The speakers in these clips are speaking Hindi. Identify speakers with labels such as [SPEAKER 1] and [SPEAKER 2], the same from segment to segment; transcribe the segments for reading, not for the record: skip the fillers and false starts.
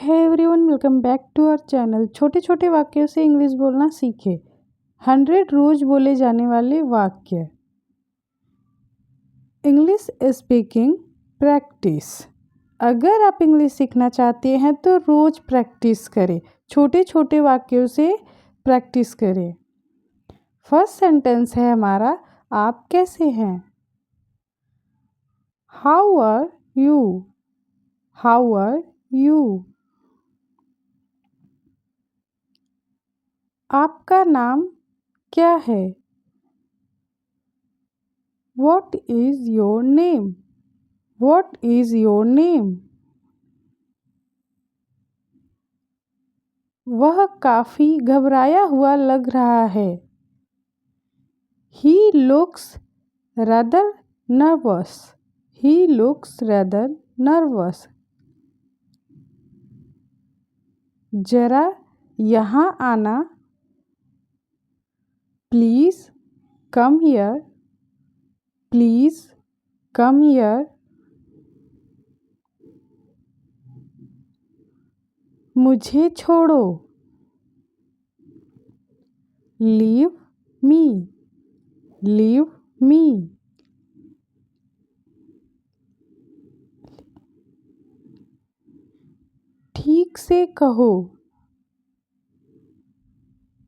[SPEAKER 1] है everyone, welcome back to our channel. छोटे छोटे वाक्यों से इंग्लिश बोलना सीखे। 100 रोज बोले जाने वाले वाक्य। English speaking practice. अगर आप इंग्लिश सीखना चाहते हैं तो रोज प्रैक्टिस करें। छोटे छोटे वाक्यों से प्रैक्टिस करें। फर्स्ट सेंटेंस है हमारा, आप कैसे हैं। How are you. How are you. आपका नाम क्या है। What is your name? What is your name? वह काफी घबराया हुआ लग रहा है। He looks rather nervous. He looks rather nervous. जरा यहाँ आना। Please come here. Please come here. मुझे छोड़ो। Leave me. Leave me. ठीक से कहो।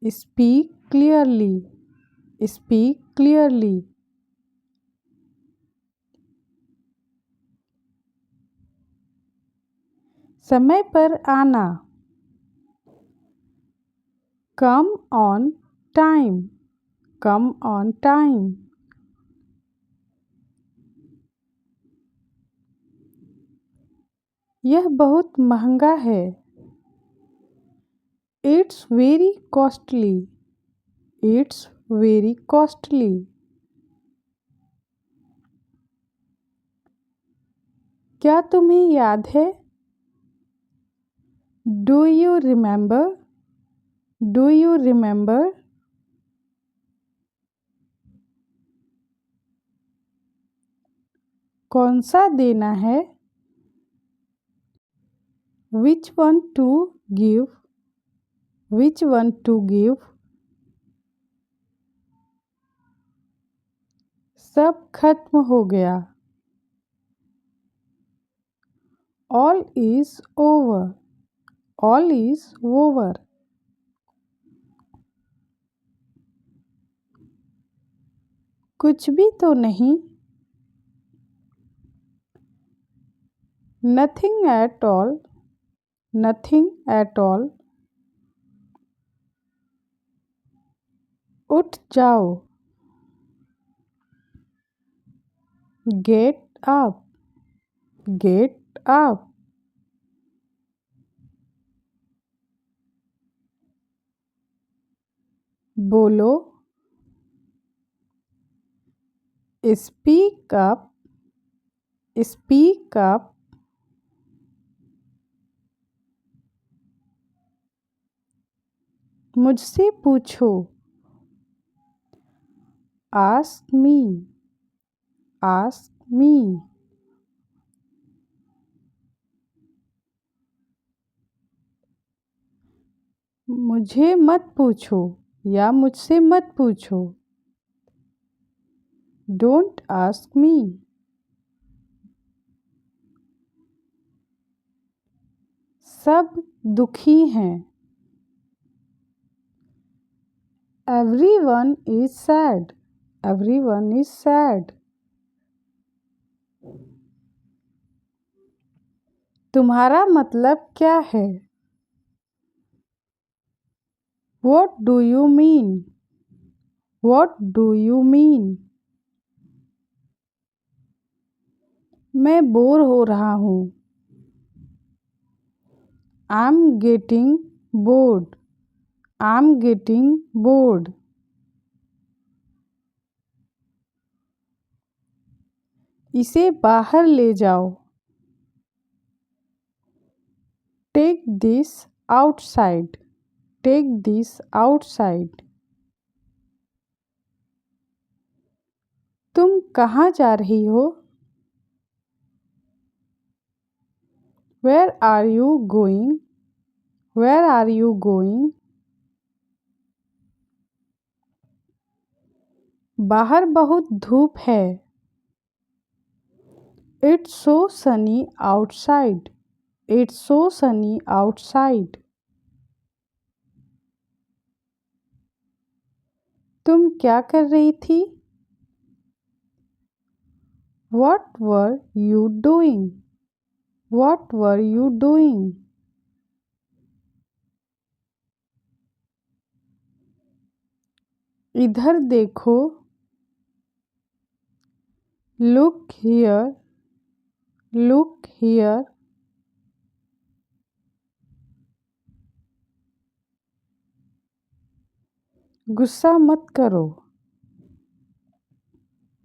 [SPEAKER 1] Speak clearly. Speak clearly. समय पर आना। Come on time. Come on time. यह बहुत महंगा है। It's very costly. It's very costly. क्या तुम्हें याद है। Do you remember? Do you remember? कौन सा देना है। Which one to give? Which one to give? सब खत्म हो गया। All is over. All is over. कुछ भी तो नहीं। Nothing at all. Nothing at all. उठ जाओ। Get up. Get up. बोलो। Speak up. Speak up. मुझसे पूछो। Ask me. Ask me. मुझे मत पूछो या मुझसे मत पूछो। Don't ask me. सब दुखी हैं। Everyone is sad. Everyone is sad. तुम्हारा मतलब क्या है। What do you mean? What do you mean? मैं बोर हो रहा हूँ। I'm getting bored. I'm getting bored. इसे बाहर ले जाओ। Take this outside. Take this outside. तुम कहाँ जा रही हो। Where are you going? Where are you going? बाहर बहुत धूप है। It's so sunny outside. It's so sunny outside. तुम क्या कर रही थी? What were you doing? What were you doing? इधर देखो। Look here. Look here. गुस्सा मत करो।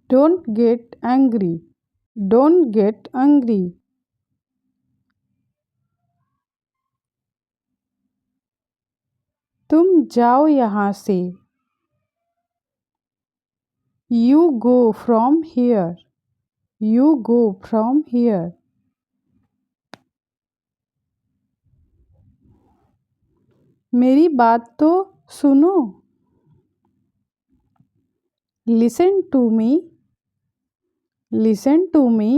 [SPEAKER 1] Don't get angry. Don't get angry. तुम जाओ यहाँ से। You go from here. You go from here. मेरी बात तो सुनो। Listen to me. Listen to me.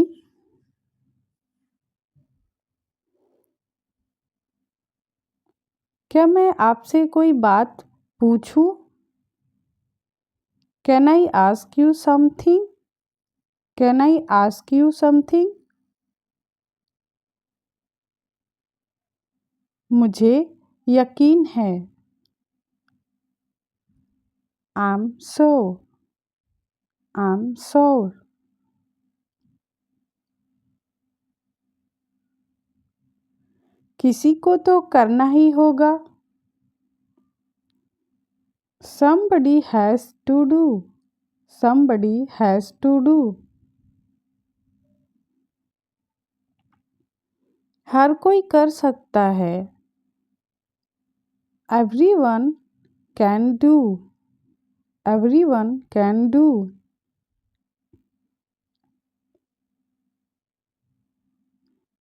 [SPEAKER 1] क्या मैं आपसे कोई बात पूछूं? Can I ask you something? Can I ask you something? मुझे यकीन है। I'm sure. I'm sure. किसी को तो करना ही होगा। Somebody has to do. Somebody has to do. हर कोई कर सकता है। Everyone can do. Everyone can do.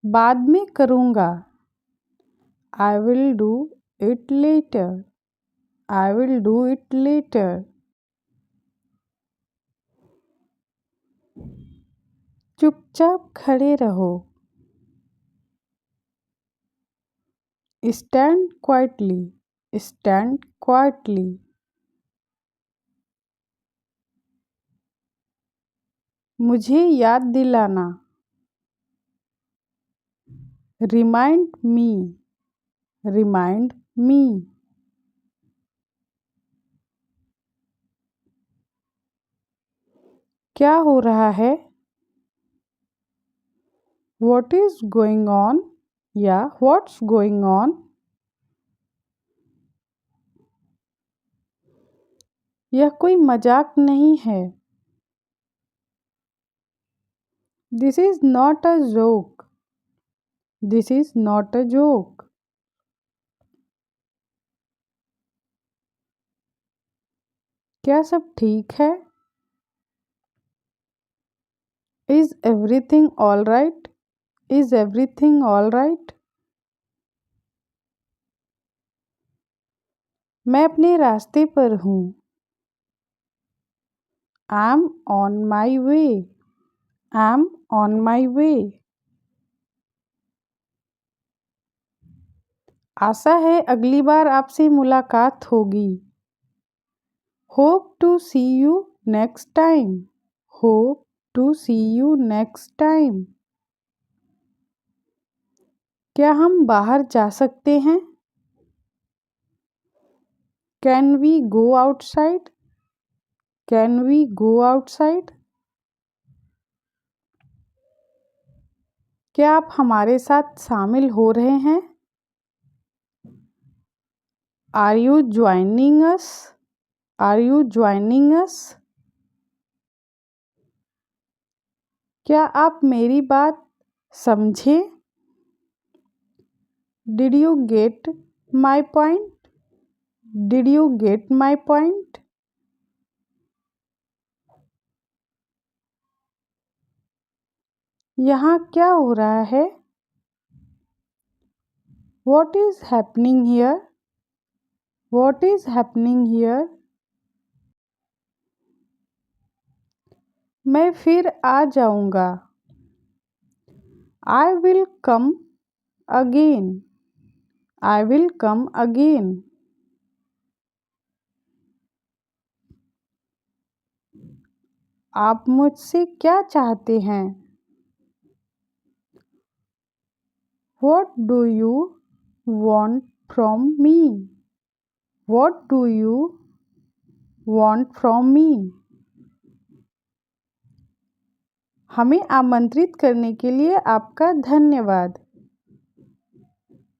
[SPEAKER 1] बाद में करूँगा। I will do it later. I will do it later. चुपचाप खड़े रहो। Stand quietly. Stand quietly. मुझे याद दिलाना। Remind me. Remind me. क्या हो रहा है? What is going on? या what's going on? यह कोई मजाक नहीं है। This is not a joke. This is not a joke. क्या सब ठीक है? Is everything all right? Is everything all right? मैं अपने रास्ते पर हूँ। I'm on my way. I'm on my way. आशा है अगली बार आपसे मुलाकात होगी। Hope to see you next time. Hope to see you next time. क्या हम बाहर जा सकते हैं? Can we go outside? Can we go outside? क्या आप हमारे साथ शामिल हो रहे हैं? Are you joining us? Are you joining us? क्या आप मेरी बात समझे? Did you get my point? Did you get my point? यहाँ क्या हो रहा है? What is happening here? What is happening here? मैं फिर आ जाऊँगा। I will come again. I will come again. आप मुझसे क्या चाहते हैं? What do you want from me? What do you want from me? हमें आमंत्रित करने के लिए आपका धन्यवाद।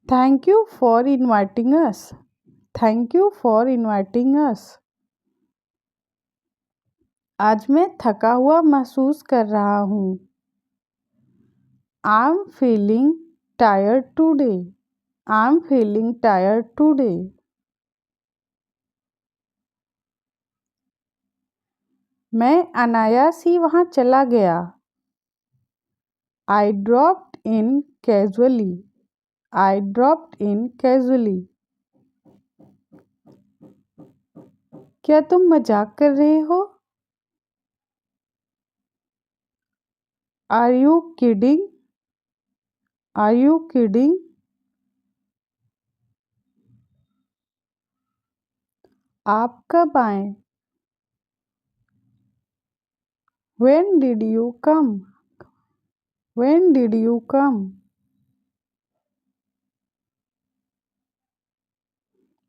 [SPEAKER 1] Thank you for inviting us. Thank you for inviting us. आज मैं थका हुआ महसूस कर रहा हूँ। I'm feeling tired today. I'm feeling tired today. मैं अनायास ही वहाँ चला गया। I dropped in casually. I dropped in casually. क्या तुम मजाक कर रहे हो? Are you kidding? Are you kidding? आप कब आए? When did you come? When did you come?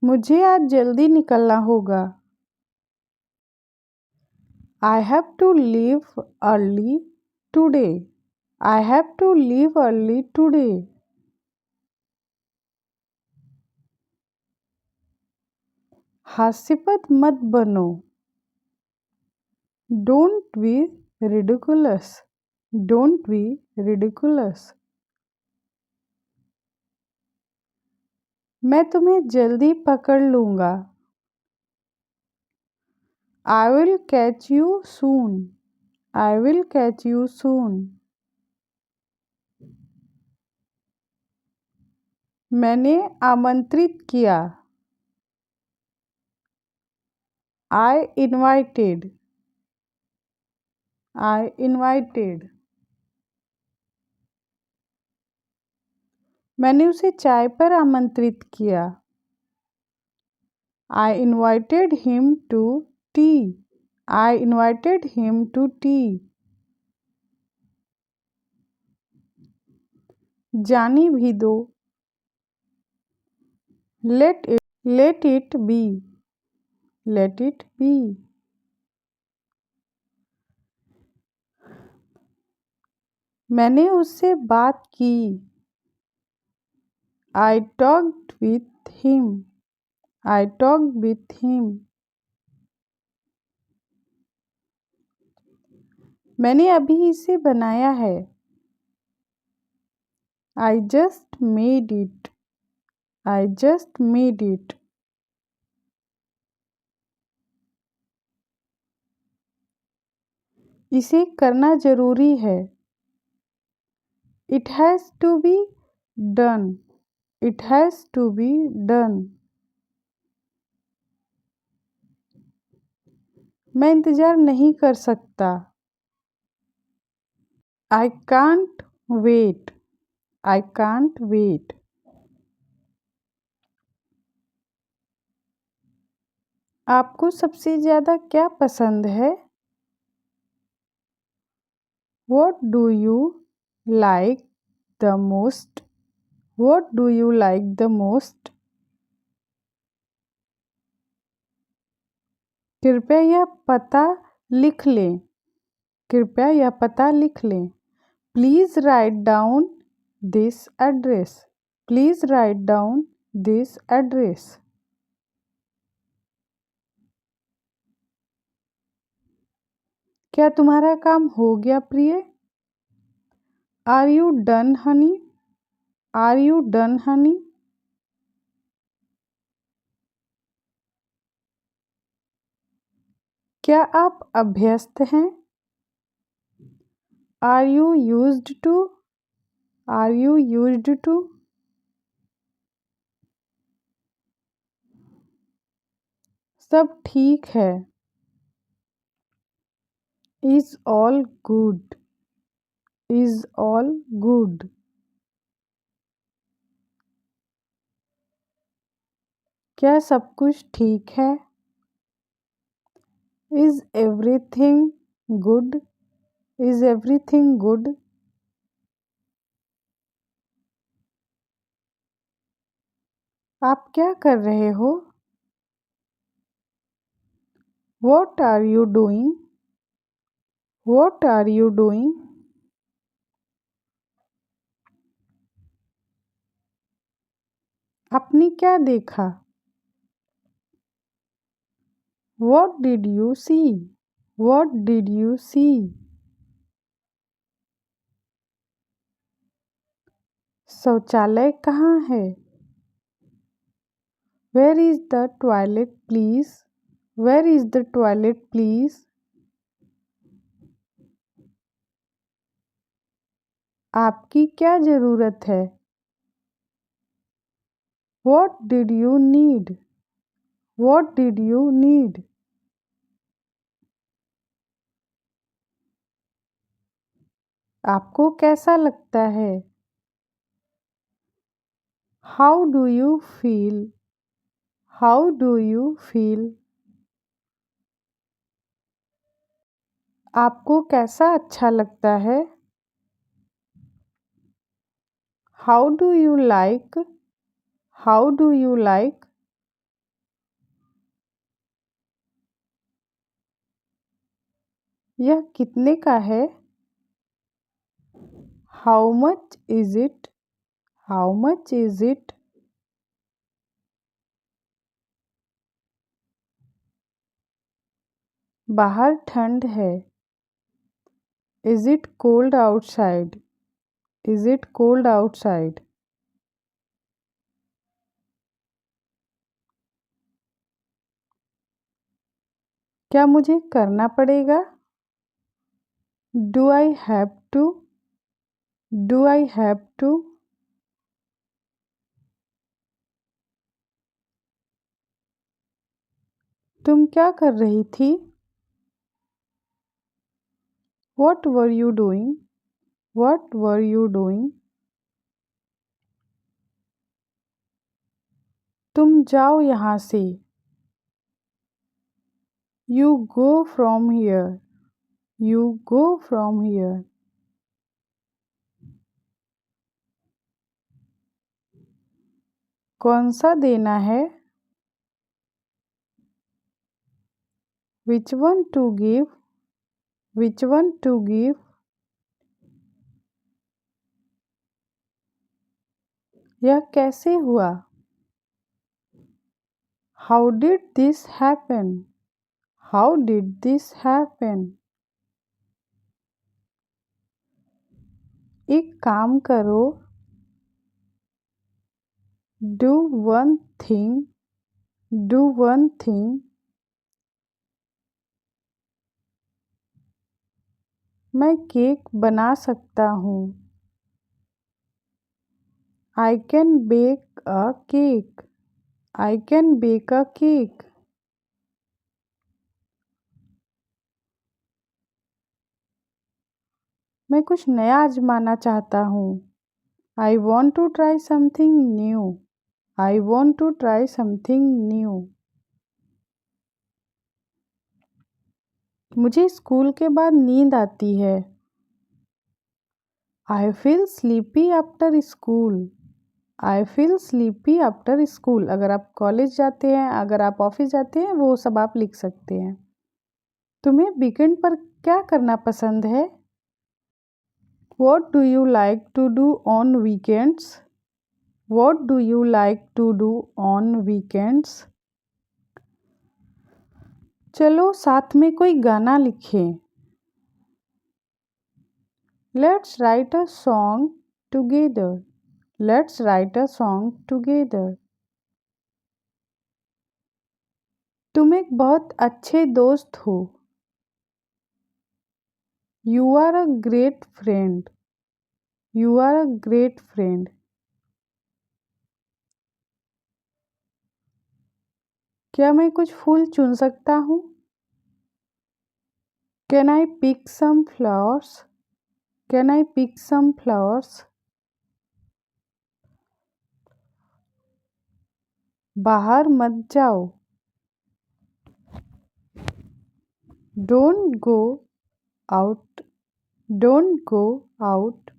[SPEAKER 1] मुझे आज जल्दी निकलना होगा। I have to leave early today. I have to leave early today. हास्यपद मत बनो। Don't be ridiculous. Don't be ridiculous. मैं तुम्हें जल्दी पकड़ लूँगा। I will catch you soon. I will catch you soon. मैंने आमंत्रित किया। I invited. I invited. मैंने उसे चाय पर आमंत्रित किया। I invited him to tea. I invited him to tea. जाने भी दो। Let it be. Let it be. मैंने उससे बात की। I talked with him. I talked with him. मैंने अभी इसे बनाया है। I just made it. I just made it. इसे करना जरूरी है। It has to be done. It has to be done. मैं इंतज़ार नहीं कर सकता। I can't wait. I can't wait. आपको सबसे ज़्यादा क्या पसंद है? What do you like the most? What do you like the most? कृपया यह पता लिख लें। कृपया यह पता लिख लें। Please write down this address. Please write down this address. क्या तुम्हारा काम हो गया प्रिय? Are you done, honey? Are you done, honey? क्या आप अभ्यस्त हैं? Are you used to? Are you used to? सब ठीक है। Is all good. Is all good. क्या सब कुछ ठीक है? Is everything good. Is everything good. आप क्या कर रहे हो? What are you doing? What are you doing? आपने क्या देखा? What did you see? What did you see? शौचालय कहाँ है? Where is the toilet please? Where is the toilet please? आपकी क्या ज़रूरत है? What did you need? What did you need? आपको कैसा लगता है? How do you feel? How do you feel? आपको कैसा अच्छा लगता है? How do you like? How do you like? यह कितने का है? How much is it? How much is it? बाहर ठंड है। Is it cold outside? Is it cold outside? क्या मुझे करना पड़ेगा? Do I have to? Do I have to? तुम क्या कर रही थी? What were you doing? What were you doing? तुम जाओ यहाँ से। You go from here. You go from here. कौन सा देना है? Which one to give? Which one to give? यह कैसे हुआ? How did this happen? How did this happen? एक काम करो। Do one thing. Do one thing. मैं केक बना सकता हूँ। I can bake a cake. I can bake a cake. मैं कुछ नया आजमाना चाहता हूँ। I want to try something new. I want to try something new. मुझे स्कूल के बाद नींद आती है। I feel sleepy after school. I feel sleepy after school. अगर आप कॉलेज जाते हैं, अगर आप ऑफिस जाते हैं, वो सब आप लिख सकते हैं। तुम्हें वीकेंड पर क्या करना पसंद है? What do you like to do on weekends? What do you like to do on weekends? चलो साथ में कोई गाना लिखें। Let's write a song together. Let's write a song together. तुम एक बहुत अच्छे दोस्त हो। You are a great friend. You are a great friend. क्या मैं कुछ फूल चुन सकता हूँ? Can I pick some flowers? Can I pick some flowers? बाहर मत जाओ। Don't go out. Don't go out.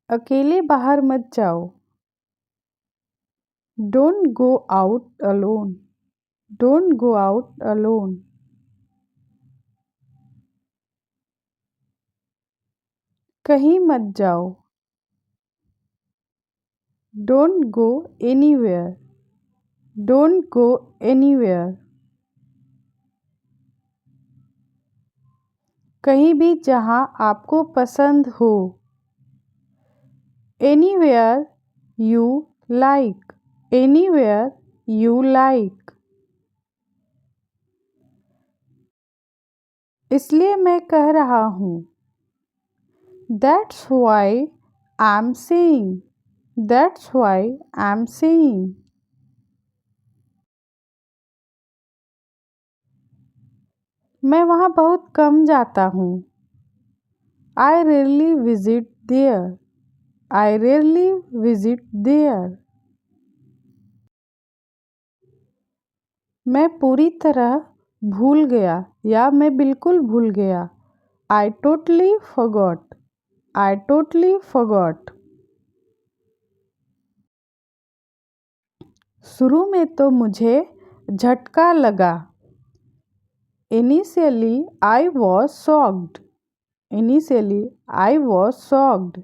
[SPEAKER 1] अकेले बाहर मत जाओ। Don't go out alone. Don't go out alone. कहीं मत जाओ। Don't go anywhere. Don't go anywhere. कहीं भी जहाँ आपको पसंद हो। Anywhere you like. Anywhere you like. इसलिए मैं कह रहा हूँ। That's why I'm saying. That's why I'm saying. मैं वहाँ बहुत कम जाता हूँ। I rarely visit there. I rarely visit there. मैं पूरी तरह भूल गया या मैं बिल्कुल भूल गया। I totally forgot. I totally forgot. शुरू में तो मुझे झटका लगा। Initially I was shocked. Initially I was shocked.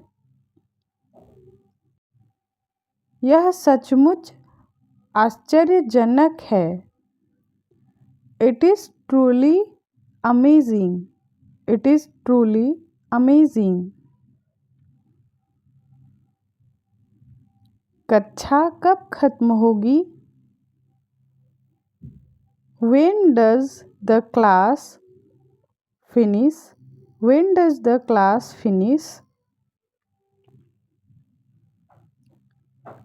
[SPEAKER 1] यह सचमुच आश्चर्यजनक है। It is truly amazing. It is truly amazing. कक्षा कब खत्म होगी? When does the class finish? When does the class finish?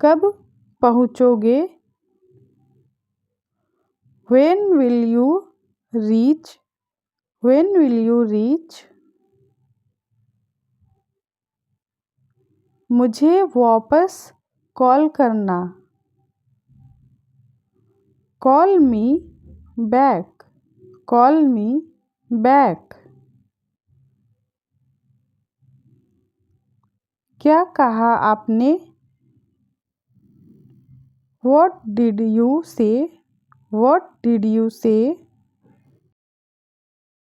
[SPEAKER 1] कब पहुँचोगे? When will you reach? When will you reach? मुझे वापस कॉल करना। Call me back. Call me back. क्या कहा आपने? What did you say? What did you say?